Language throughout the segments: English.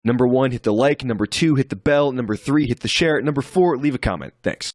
Number 1, hit the like. Number 2, hit the bell. Number 3, hit the share. Number 4, leave a comment. Thanks.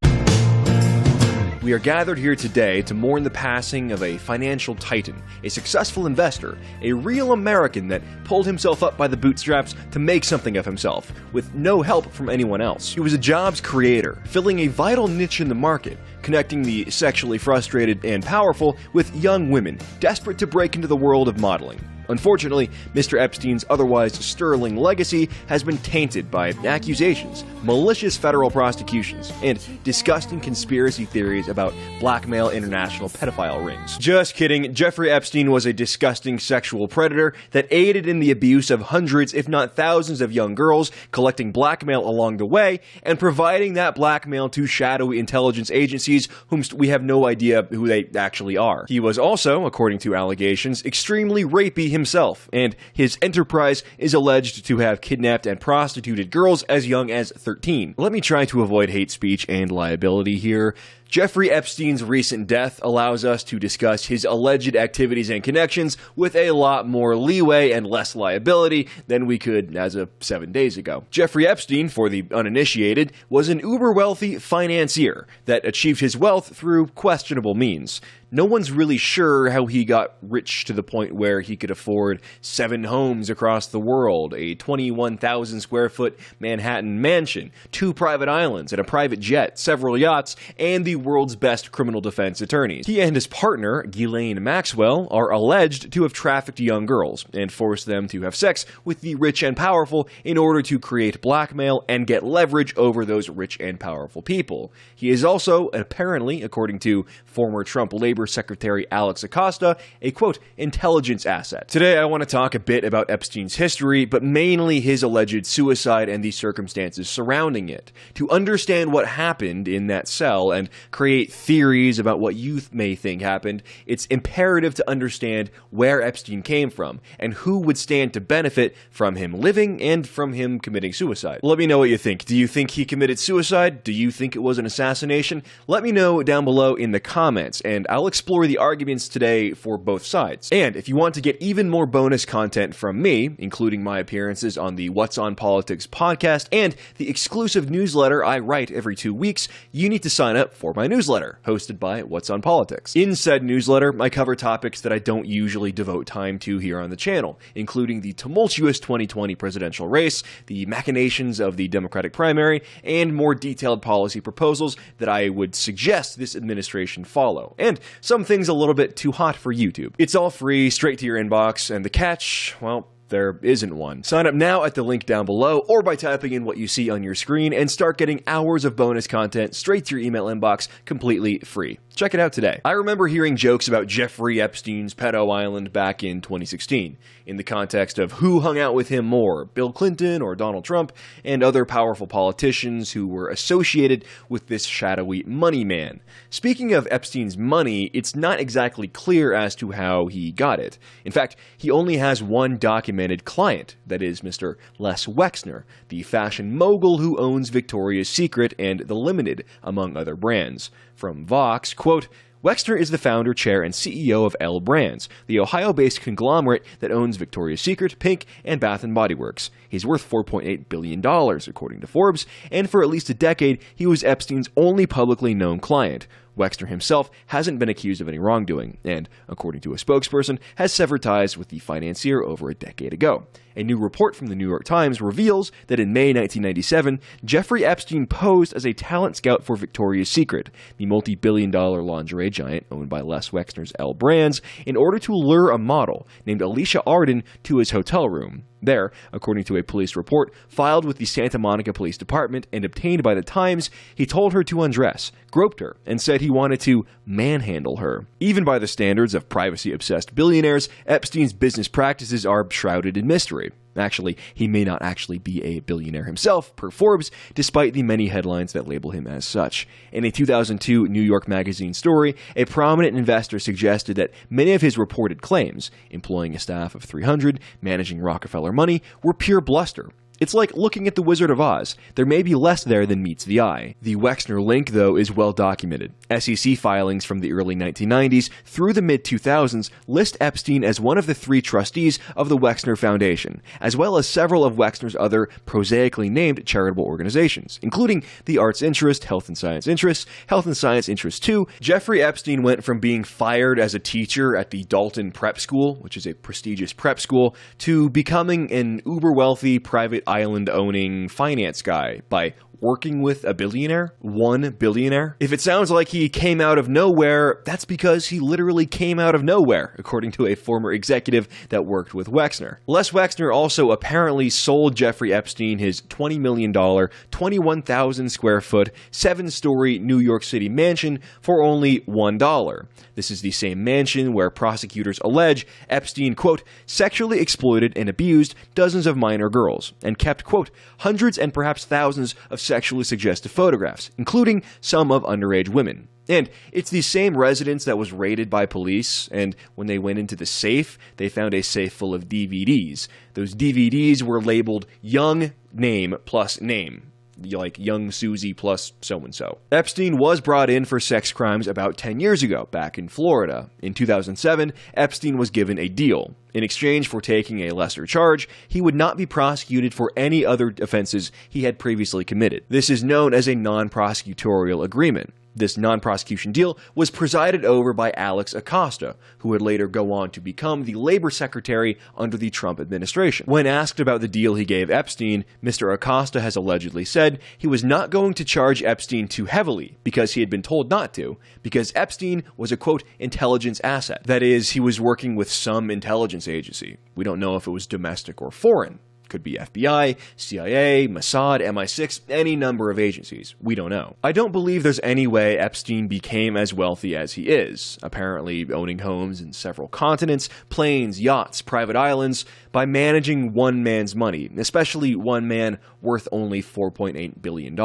We are gathered here today to mourn the passing of a financial titan, a successful investor, a real American that pulled himself up by the bootstraps to make something of himself, with no help from anyone else. He was a jobs creator, filling a vital niche in the market, connecting the sexually frustrated and powerful with young women desperate to break into the world of modeling. Unfortunately, Mr. Epstein's otherwise sterling legacy has been tainted by accusations, malicious federal prosecutions, and disgusting conspiracy theories about blackmail international pedophile rings. Just kidding, Jeffrey Epstein was a disgusting sexual predator that aided in the abuse of hundreds, if not thousands of young girls, collecting blackmail along the way, and providing that blackmail to shadowy intelligence agencies whom we have no idea who they actually are. He was also, according to allegations, extremely rapey himself, and his enterprise is alleged to have kidnapped and prostituted girls as young as 13. Let me try to avoid hate speech and liability here. Jeffrey Epstein's recent death allows us to discuss his alleged activities and connections with a lot more leeway and less liability than we could as of 7 days ago. Jeffrey Epstein, for the uninitiated, was an uber-wealthy financier that achieved his wealth through questionable means. No one's really sure how he got rich to the point where he could afford 7 homes across the world, a 21,000 square foot Manhattan mansion, 2 private islands and a private jet, several yachts, and the world's best criminal defense attorneys. He and his partner, Ghislaine Maxwell, are alleged to have trafficked young girls and forced them to have sex with the rich and powerful in order to create blackmail and get leverage over those rich and powerful people. He is also, apparently, according to former Trump Labor Secretary Alex Acosta, a quote, intelligence asset. Today I want to talk a bit about Epstein's history, but mainly his alleged suicide and the circumstances surrounding it. To understand what happened in that cell and create theories about what you may think happened, it's imperative to understand where Epstein came from and who would stand to benefit from him living and from him committing suicide. Let me know what you think. Do you think he committed suicide? Do you think it was an assassination? Let me know down below in the comments, and I'll explore the arguments today for both sides. And if you want to get even more bonus content from me, including my appearances on the What's on Politics podcast and the exclusive newsletter I write every 2 weeks, you need to sign up for my newsletter, hosted by What's on Politics. In said newsletter, I cover topics that I don't usually devote time to here on the channel, including the tumultuous 2020 presidential race, the machinations of the Democratic primary, and more detailed policy proposals that I would suggest this administration follow. And some things a little bit too hot for YouTube. It's all free, straight to your inbox, and the catch, well, there isn't one. Sign up now at the link down below or by typing in what you see on your screen and start getting hours of bonus content straight to your email inbox completely free. Check it out today. I remember hearing jokes about Jeffrey Epstein's pedo island back in 2016, in the context of who hung out with him more, Bill Clinton or Donald Trump, and other powerful politicians who were associated with this shadowy money man. Speaking of Epstein's money, it's not exactly clear as to how he got it. In fact, he only has one documented client, that is Mr. Les Wexner, the fashion mogul who owns Victoria's Secret and The Limited, among other brands. From Vox, quote, Wexner is the founder, chair, and CEO of L Brands, the Ohio-based conglomerate that owns Victoria's Secret, Pink, and Bath & Body Works. He's worth $4.8 billion, according to Forbes, and for at least a decade, he was Epstein's only publicly known client. Wexner himself hasn't been accused of any wrongdoing, and, according to a spokesperson, has severed ties with the financier over a decade ago. A new report from the New York Times reveals that in May 1997, Jeffrey Epstein posed as a talent scout for Victoria's Secret, the multi-billion-dollar lingerie giant owned by Les Wexner's L Brands, in order to lure a model named Alicia Arden to his hotel room. There, according to a police report filed with the Santa Monica Police Department and obtained by the Times, he told her to undress, groped her, and said he wanted to manhandle her. Even by the standards of privacy-obsessed billionaires, Epstein's business practices are shrouded in mystery. Actually, he may not actually be a billionaire himself, per Forbes, despite the many headlines that label him as such. In a 2002 New York Magazine story, a prominent investor suggested that many of his reported claims, employing a staff of 300, managing Rockefeller money, were pure bluster. It's like looking at the Wizard of Oz. There may be less there than meets the eye. The Wexner link, though, is well documented. SEC filings from the early 1990s through the mid-2000s list Epstein as one of the 3 trustees of the Wexner Foundation, as well as several of Wexner's other prosaically named charitable organizations, including the Arts Interest, Health and Science Interest, Health and Science Interest 2. Jeffrey Epstein went from being fired as a teacher at the Dalton Prep School, which is a prestigious prep school, to becoming an uber-wealthy private island-owning finance guy by working with a billionaire? One billionaire? If it sounds like he came out of nowhere, that's because he literally came out of nowhere, according to a former executive that worked with Wexner. Les Wexner also apparently sold Jeffrey Epstein his $20 million, 21,000 square foot, 7-story New York City mansion for only $1. This is the same mansion where prosecutors allege Epstein, quote, sexually exploited and abused dozens of minor girls, and kept, quote, hundreds and perhaps thousands of sexually suggestive photographs, including some of underage women. And it's the same residence that was raided by police, and when they went into the safe, they found a safe full of DVDs. Those DVDs were labeled Young Name plus Name. Like Young Susie plus so-and-so. Epstein was brought in for sex crimes about 10 years ago, back in Florida. In 2007, Epstein was given a deal. In exchange for taking a lesser charge, he would not be prosecuted for any other offenses he had previously committed. This is known as a non-prosecutorial agreement. This non-prosecution deal was presided over by Alex Acosta, who would later go on to become the labor secretary under the Trump administration. When asked about the deal he gave Epstein, Mr. Acosta has allegedly said he was not going to charge Epstein too heavily because he had been told not to, because Epstein was a, quote, intelligence asset. That is, he was working with some intelligence agency. We don't know if it was domestic or foreign. Could be FBI, CIA, Mossad, MI6, any number of agencies. We don't know. I don't believe there's any way Epstein became as wealthy as he is, apparently owning homes in several continents, planes, yachts, private islands, by managing one man's money, especially one man worth only $4.8 billion.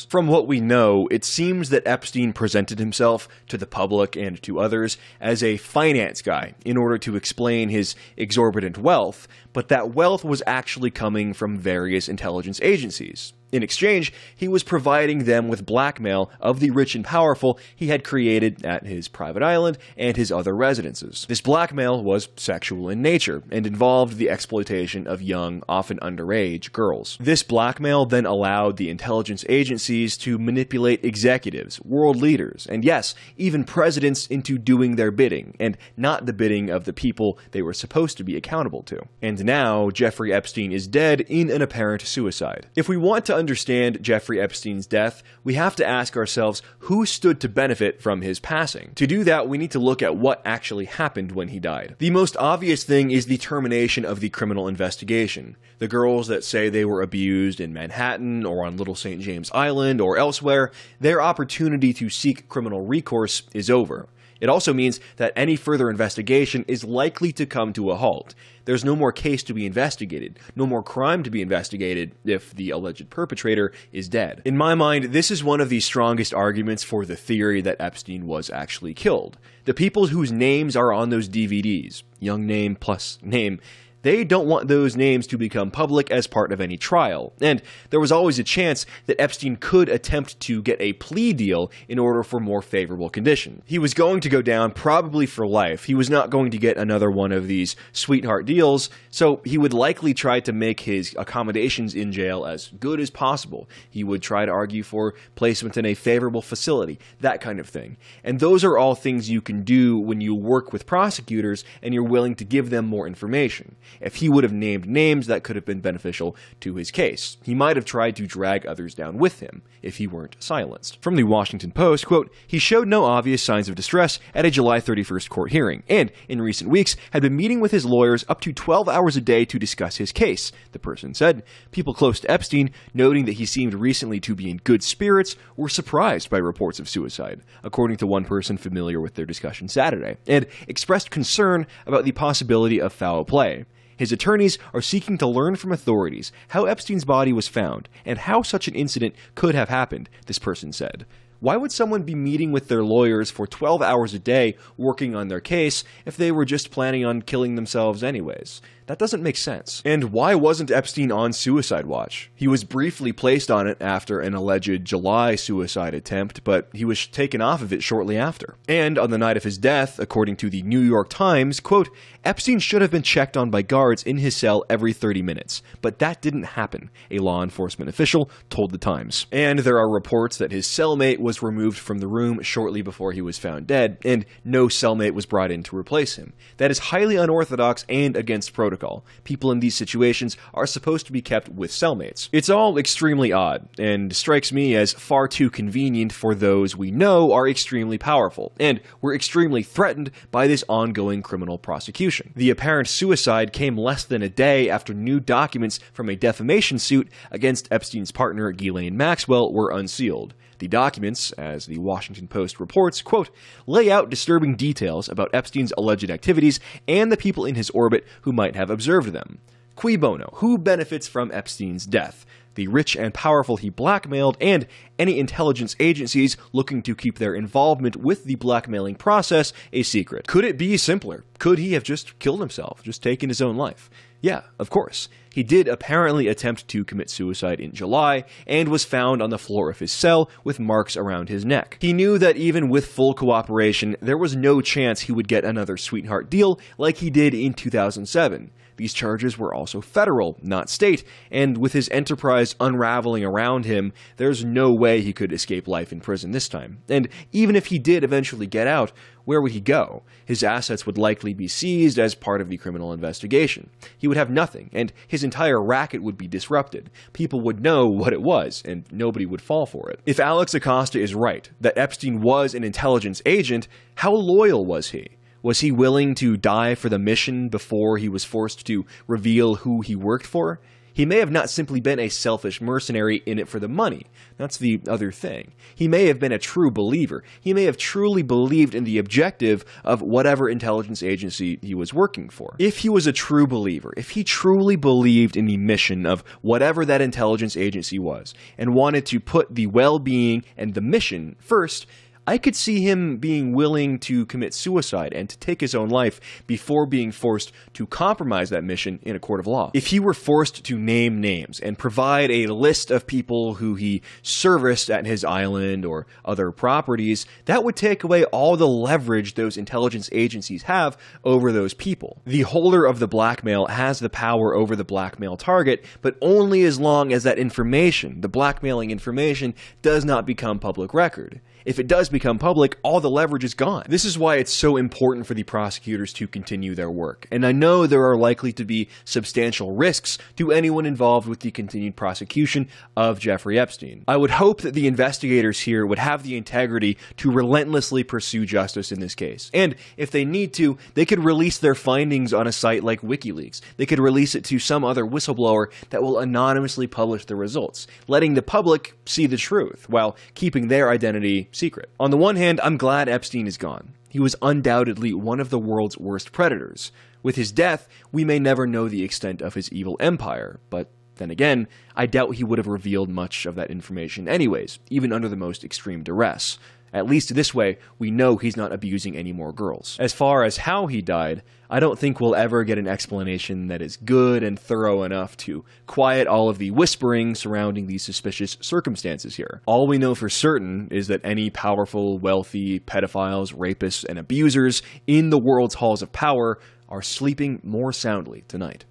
From what we know, it seems that Epstein presented himself to the public and to others as a finance guy in order to explain his exorbitant wealth, but that wealth was actually coming from various intelligence agencies. In exchange, he was providing them with blackmail of the rich and powerful he had created at his private island and his other residences. This blackmail was sexual in nature and involved the exploitation of young, often underage, girls. This blackmail then allowed the intelligence agencies to manipulate executives, world leaders, and yes, even presidents into doing their bidding, and not the bidding of the people they were supposed to be accountable to. And now, Jeffrey Epstein is dead in an apparent suicide. If we want to understand Jeffrey Epstein's death, we have to ask ourselves who stood to benefit from his passing. To do that, we need to look at what actually happened when he died. The most obvious thing is the termination of the criminal investigation. The girls that say they were abused in Manhattan or on Little St. James Island or elsewhere, their opportunity to seek criminal recourse is over. It also means that any further investigation is likely to come to a halt. There's no more case to be investigated, no more crime to be investigated if the alleged perpetrator is dead. In my mind, this is one of the strongest arguments for the theory that Epstein was actually killed. The people whose names are on those DVDs, Young Name plus Name, they don't want those names to become public as part of any trial, and there was always a chance that Epstein could attempt to get a plea deal in order for more favorable conditions. He was going to go down probably for life. He was not going to get another one of these sweetheart deals, so he would likely try to make his accommodations in jail as good as possible. He would try to argue for placement in a favorable facility, that kind of thing. And those are all things you can do when you work with prosecutors and you're willing to give them more information. If he would have named names, that could have been beneficial to his case. He might have tried to drag others down with him, if he weren't silenced. From the Washington Post, quote, he showed no obvious signs of distress at a July 31st court hearing, and in recent weeks had been meeting with his lawyers up to 12 hours a day to discuss his case, the person said. People close to Epstein, noting that he seemed recently to be in good spirits, were surprised by reports of suicide, according to one person familiar with their discussion Saturday, and expressed concern about the possibility of foul play. His attorneys are seeking to learn from authorities how Epstein's body was found and how such an incident could have happened, this person said. Why would someone be meeting with their lawyers for 12 hours a day working on their case if they were just planning on killing themselves anyways? That doesn't make sense. And why wasn't Epstein on suicide watch? He was briefly placed on it after an alleged July suicide attempt, but he was taken off of it shortly after. And on the night of his death, according to the New York Times, quote, Epstein should have been checked on by guards in his cell every 30 minutes, but that didn't happen, a law enforcement official told the Times. And there are reports that his cellmate was removed from the room shortly before he was found dead, and no cellmate was brought in to replace him. That is highly unorthodox and against protocol. People in these situations are supposed to be kept with cellmates. It's all extremely odd, and strikes me as far too convenient for those we know are extremely powerful, and were extremely threatened by this ongoing criminal prosecution. The apparent suicide came less than a day after new documents from a defamation suit against Epstein's partner Ghislaine Maxwell were unsealed. The documents, as the Washington Post reports, quote, lay out disturbing details about Epstein's alleged activities and the people in his orbit who might have observed them. Cui bono? Who benefits from Epstein's death? The rich and powerful he blackmailed, and any intelligence agencies looking to keep their involvement with the blackmailing process a secret. Could it be simpler? Could he have just killed himself, just taken his own life? Yeah, of course. He did apparently attempt to commit suicide in July, and was found on the floor of his cell with marks around his neck. He knew that even with full cooperation, there was no chance he would get another sweetheart deal like he did in 2007. These charges were also federal, not state, and with his enterprise unraveling around him, there's no way he could escape life in prison this time. And even if he did eventually get out, where would he go? His assets would likely be seized as part of the criminal investigation. He would have nothing, and his entire racket would be disrupted. People would know what it was, and nobody would fall for it. If Alex Acosta is right, that Epstein was an intelligence agent, how loyal was he? Was he willing to die for the mission before he was forced to reveal who he worked for? He may have not simply been a selfish mercenary in it for the money. That's the other thing. He may have been a true believer. He may have truly believed in the objective of whatever intelligence agency he was working for. If he was a true believer, if he truly believed in the mission of whatever that intelligence agency was, and wanted to put the well-being and the mission first, I could see him being willing to commit suicide and to take his own life before being forced to compromise that mission in a court of law. If he were forced to name names and provide a list of people who he serviced at his island or other properties, that would take away all the leverage those intelligence agencies have over those people. The holder of the blackmail has the power over the blackmail target, but only as long as that information, the blackmailing information, does not become public record. If it does become public, all the leverage is gone. This is why it's so important for the prosecutors to continue their work. And I know there are likely to be substantial risks to anyone involved with the continued prosecution of Jeffrey Epstein. I would hope that the investigators here would have the integrity to relentlessly pursue justice in this case. And if they need to, they could release their findings on a site like WikiLeaks. They could release it to some other whistleblower that will anonymously publish the results, letting the public see the truth while keeping their identity secret. On the one hand, I'm glad Epstein is gone. He was undoubtedly one of the world's worst predators. With his death, we may never know the extent of his evil empire, but then again, I doubt he would have revealed much of that information anyways, even under the most extreme duress. At least this way, we know he's not abusing any more girls. As far as how he died, I don't think we'll ever get an explanation that is good and thorough enough to quiet all of the whispering surrounding these suspicious circumstances here. All we know for certain is that any powerful, wealthy pedophiles, rapists, and abusers in the world's halls of power are sleeping more soundly tonight.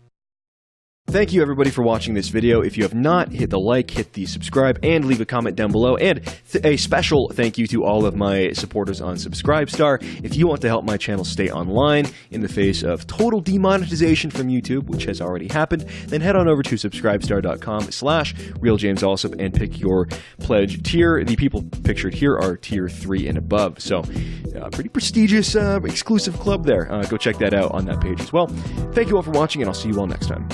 Thank you everybody for watching this video. If you have not, hit the like, hit the subscribe, and leave a comment down below. And a special thank you to all of my supporters on Subscribestar. If you want to help my channel stay online in the face of total demonetization from YouTube, which has already happened, then head on over to subscribestar.com/RealJamesAllsup and pick your pledge tier. The people pictured here are tier 3 and above. So pretty prestigious exclusive club there. Go check that out on that page as well. Thank you all for watching, and I'll see you all next time.